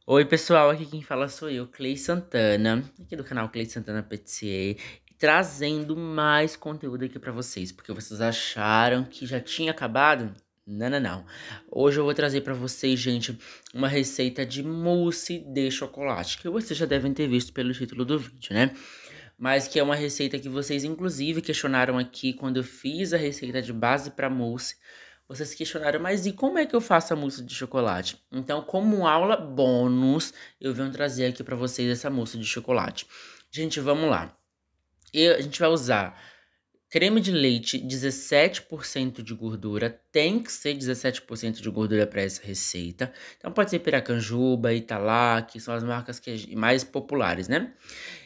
Oi, pessoal, aqui quem fala sou eu, Clay Santana, aqui do canal Clay Santana PTCA, trazendo mais conteúdo aqui pra vocês, porque vocês acharam que já tinha acabado? Não, não, não. Hoje eu vou trazer pra vocês, gente, uma receita de mousse de chocolate, que vocês já devem ter visto pelo título do vídeo, né? Mas que é uma receita que vocês, inclusive, questionaram aqui quando eu fiz a receita de base para mousse. Vocês questionaram, mas e como é que eu faço a mousse de chocolate? Então, como aula bônus, eu venho trazer aqui para vocês essa mousse de chocolate. Gente, vamos lá. A gente vai usar creme de leite, 17% de gordura. Tem que ser 17% de gordura para essa receita. Então, pode ser Piracanjuba, Italac, que são as marcas mais populares, né?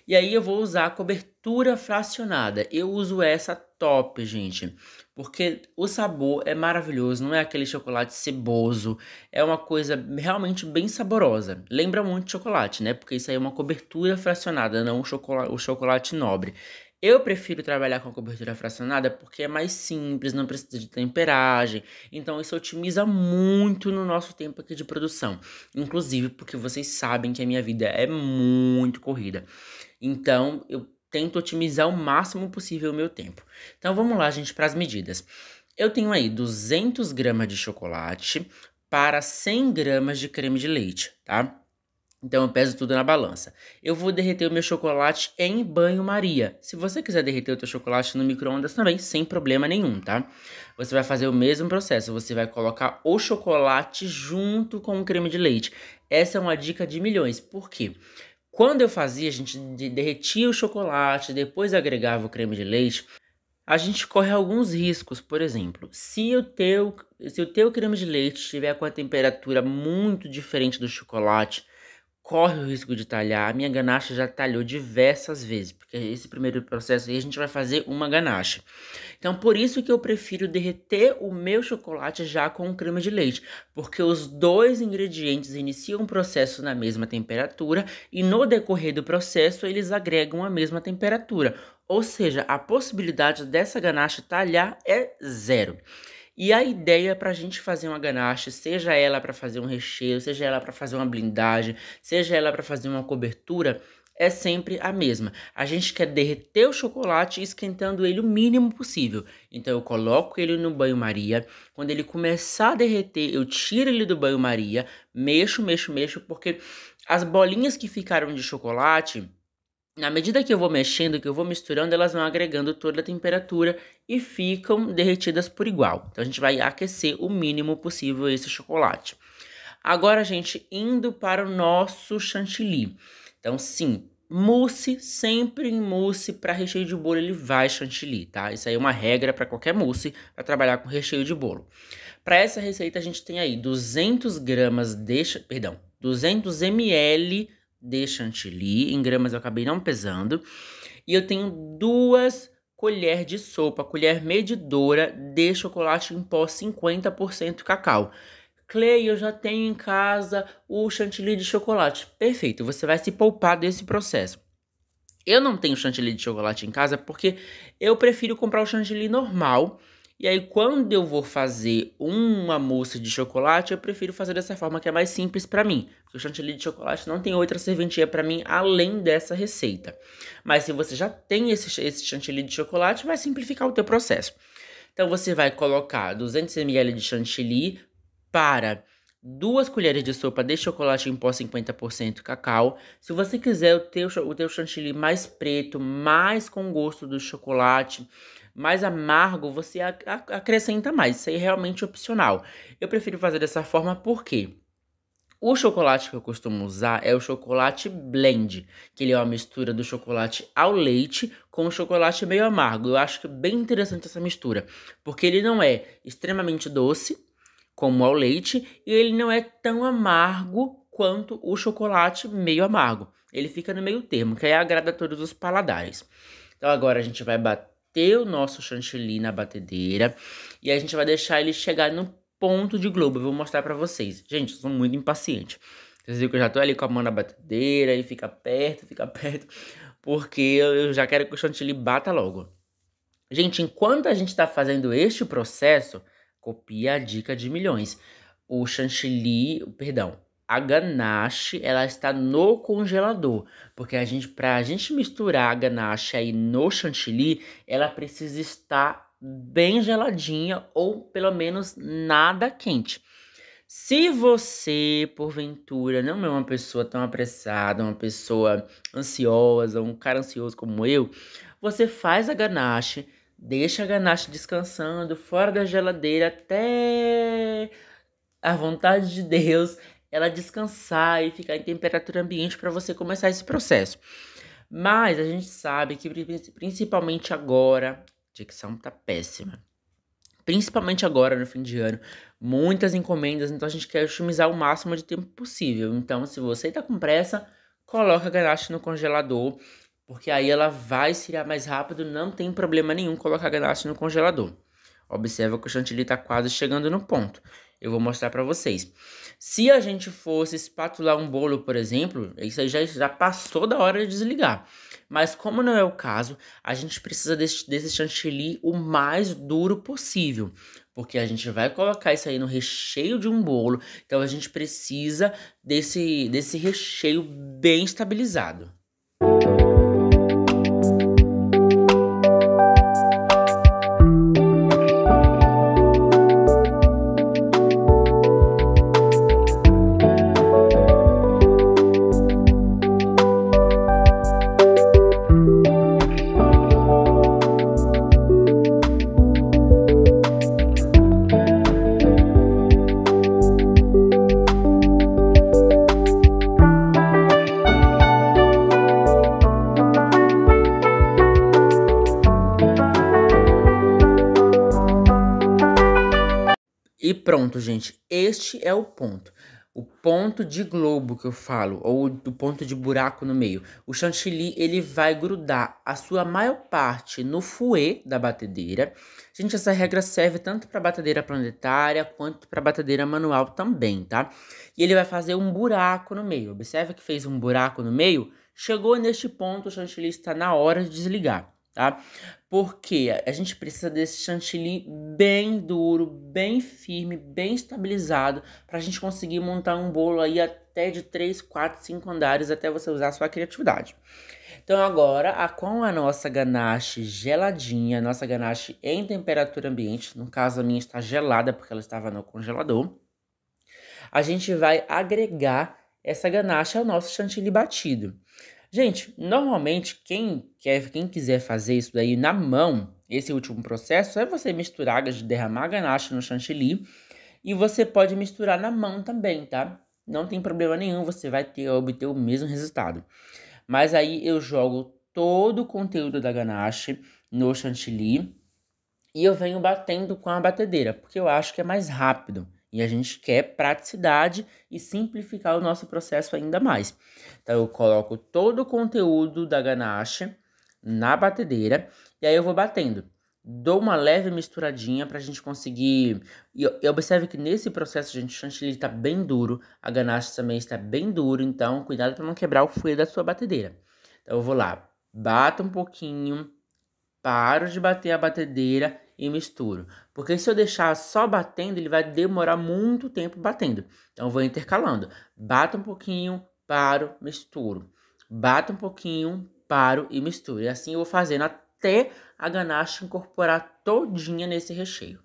E aí eu vou usar a cobertura fracionada. Eu uso essa top, gente, porque o sabor é maravilhoso, não é aquele chocolate ceboso, é uma coisa realmente bem saborosa. Lembra muito de chocolate, né? Porque isso aí é uma cobertura fracionada, não o chocolate nobre. Eu prefiro trabalhar com a cobertura fracionada porque é mais simples, não precisa de temperagem. Então isso otimiza muito no nosso tempo aqui de produção. Inclusive porque vocês sabem que a minha vida é muito corrida. Então, eu tento otimizar o máximo possível o meu tempo. Então, vamos lá, gente, para as medidas. Eu tenho aí 200 gramas de chocolate para 100 gramas de creme de leite, tá? Então, eu peso tudo na balança. Eu vou derreter o meu chocolate em banho-maria. Se você quiser derreter o teu chocolate no micro-ondas também, sem problema nenhum, tá? Você vai fazer o mesmo processo. Você vai colocar o chocolate junto com o creme de leite. Essa é uma dica de milhões. Por quê? Quando eu fazia, a gente derretia o chocolate, depois agregava o creme de leite, a gente corre alguns riscos. Por exemplo, se o teu creme de leite estiver com a temperatura muito diferente do chocolate, corre o risco de talhar. A minha ganache já talhou diversas vezes, porque esse primeiro processo aí a gente vai fazer uma ganache. Então, por isso que eu prefiro derreter o meu chocolate já com o creme de leite, porque os dois ingredientes iniciam o processo na mesma temperatura e no decorrer do processo eles agregam a mesma temperatura. Ou seja, a possibilidade dessa ganache talhar é zero. E a ideia para a gente fazer uma ganache, seja ela para fazer um recheio, seja ela para fazer uma blindagem, seja ela para fazer uma cobertura, é sempre a mesma. A gente quer derreter o chocolate esquentando ele o mínimo possível. Então eu coloco ele no banho-maria. Quando ele começar a derreter, eu tiro ele do banho-maria, mexo, mexo, mexo, porque as bolinhas que ficaram de chocolate, na medida que eu vou mexendo, que eu vou misturando, elas vão agregando toda a temperatura e ficam derretidas por igual. Então a gente vai aquecer o mínimo possível esse chocolate. Agora, gente, indo para o nosso chantilly. Então, sim, mousse, sempre em mousse, para recheio de bolo ele vai chantilly, tá? Isso aí é uma regra para qualquer mousse para trabalhar com recheio de bolo. Para essa receita a gente tem aí 200 gramas de, perdão, 200 ml de chantilly, em gramas eu acabei não pesando, e eu tenho 2 colheres de sopa, colher medidora de chocolate em pó 50% cacau. Clay, eu já tenho em casa o chantilly de chocolate. Perfeito, você vai se poupar desse processo. Eu não tenho chantilly de chocolate em casa porque eu prefiro comprar o chantilly normal. E aí, quando eu vou fazer uma mousse de chocolate, eu prefiro fazer dessa forma que é mais simples para mim. Porque o chantilly de chocolate não tem outra serventia para mim além dessa receita. Mas se você já tem esse chantilly de chocolate, vai simplificar o teu processo. Então, você vai colocar 200 ml de chantilly para 2 colheres de sopa de chocolate em pó 50% cacau. Se você quiser o teu chantilly mais preto, mais com gosto do chocolate, mais amargo, você acrescenta mais. Isso aí é realmente opcional. Eu prefiro fazer dessa forma porque o chocolate que eu costumo usar é o chocolate blend, que ele é uma mistura do chocolate ao leite com o chocolate meio amargo. Eu acho que é bem interessante essa mistura, porque ele não é extremamente doce, como ao leite, e ele não é tão amargo quanto o chocolate meio amargo. Ele fica no meio termo, que aí agrada a todos os paladares. Então agora a gente vai bater o nosso chantilly na batedeira e a gente vai deixar ele chegar no ponto de globo. Eu vou mostrar pra vocês. Gente, eu sou muito impaciente. Vocês viram que eu já tô ali com a mão na batedeira e fica perto, porque eu já quero que o chantilly bata logo. Gente, enquanto a gente está fazendo este processo, copia a dica de milhões. O chantilly, perdão, a ganache, ela está no congelador, porque pra gente misturar a ganache aí no chantilly, ela precisa estar bem geladinha ou pelo menos nada quente. Se você, porventura, não é uma pessoa tão apressada, uma pessoa ansiosa, um cara ansioso como eu, você faz a ganache, deixa a ganache descansando fora da geladeira até a vontade de Deus ela descansar e ficar em temperatura ambiente para você começar esse processo. Mas a gente sabe que principalmente agora, a dicção tá péssima. Principalmente agora, no fim de ano, muitas encomendas, então a gente quer otimizar o máximo de tempo possível. Então, se você tá com pressa, coloca a ganache no congelador, porque aí ela vai esfriar mais rápido, não tem problema nenhum colocar a ganache no congelador. Observa que o chantilly tá quase chegando no ponto. Eu vou mostrar para vocês. Se a gente fosse espatular um bolo, por exemplo, isso aí já passou da hora de desligar. Mas como não é o caso, a gente precisa desse chantilly o mais duro possível. Porque a gente vai colocar isso aí no recheio de um bolo. Então a gente precisa desse recheio bem estabilizado. E pronto, gente. Este é o ponto. O ponto de globo que eu falo, ou do ponto de buraco no meio. O chantilly, ele vai grudar a sua maior parte no fouet da batedeira. Gente, essa regra serve tanto para batedeira planetária quanto para batedeira manual também, tá? E ele vai fazer um buraco no meio. Observa que fez um buraco no meio. Chegou neste ponto, o chantilly está na hora de desligar, tá? Porque a gente precisa desse chantilly bem duro, bem firme, bem estabilizado, para a gente conseguir montar um bolo aí até de 3, 4, 5 andares, até você usar a sua criatividade. Então agora, com a nossa ganache geladinha, a nossa ganache em temperatura ambiente, no caso a minha está gelada porque ela estava no congelador, a gente vai agregar essa ganache ao nosso chantilly batido. Gente, normalmente quem quiser fazer isso daí na mão, esse último processo, é você misturar, derramar a ganache no chantilly e você pode misturar na mão também, tá? Não tem problema nenhum, você vai obter o mesmo resultado. Mas aí eu jogo todo o conteúdo da ganache no chantilly e eu venho batendo com a batedeira, porque eu acho que é mais rápido. E a gente quer praticidade e simplificar o nosso processo ainda mais. Então, eu coloco todo o conteúdo da ganache na batedeira e aí eu vou batendo. Dou uma leve misturadinha pra gente conseguir... E observe que nesse processo, gente, o chantilly tá bem duro, a ganache também está bem duro, então cuidado para não quebrar o fouet da sua batedeira. Então, eu vou lá, bato um pouquinho, paro de bater a batedeira e misturo. Porque se eu deixar só batendo, ele vai demorar muito tempo batendo. Então, eu vou intercalando. Bato um pouquinho, paro, misturo. Bato um pouquinho, paro e misturo. E assim eu vou fazendo até a ganache incorporar todinha nesse recheio.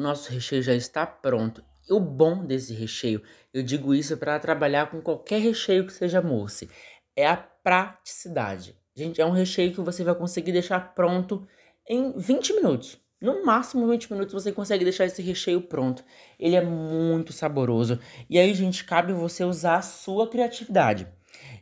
nosso recheio já está pronto. E o bom desse recheio, eu digo isso para trabalhar com qualquer recheio que seja mousse, é a praticidade. Gente, é um recheio que você vai conseguir deixar pronto em 20 minutos. No máximo 20 minutos você consegue deixar esse recheio pronto. Ele é muito saboroso. E aí, gente, cabe você usar a sua criatividade.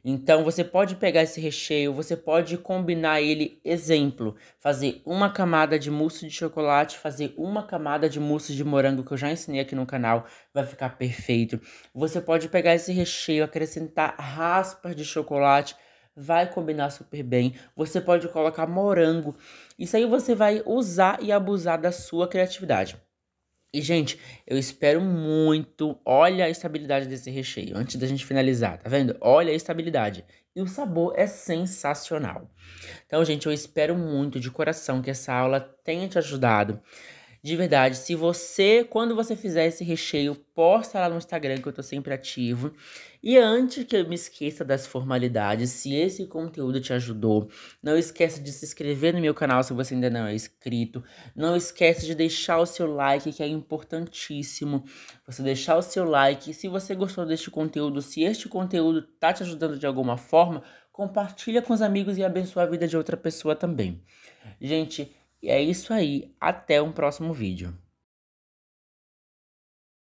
Então, você pode pegar esse recheio, você pode combinar ele, exemplo, fazer uma camada de mousse de chocolate, fazer uma camada de mousse de morango, que eu já ensinei aqui no canal, vai ficar perfeito. Você pode pegar esse recheio, acrescentar raspas de chocolate, vai combinar super bem. Você pode colocar morango. Isso aí você vai usar e abusar da sua criatividade. E, gente, eu espero muito. Olha a estabilidade desse recheio. Antes da gente finalizar, tá vendo? Olha a estabilidade. E o sabor é sensacional. Então, gente, eu espero muito de coração que essa aula tenha te ajudado. De verdade, se você, quando você fizer esse recheio, posta lá no Instagram que eu tô sempre ativo. E antes que eu me esqueça das formalidades, se esse conteúdo te ajudou, não esqueça de se inscrever no meu canal se você ainda não é inscrito. Não esqueça de deixar o seu like, que é importantíssimo. Você deixar o seu like. E se você gostou deste conteúdo, se este conteúdo tá te ajudando de alguma forma, compartilha com os amigos e abençoa a vida de outra pessoa também. Gente, e é isso aí. Até um próximo vídeo.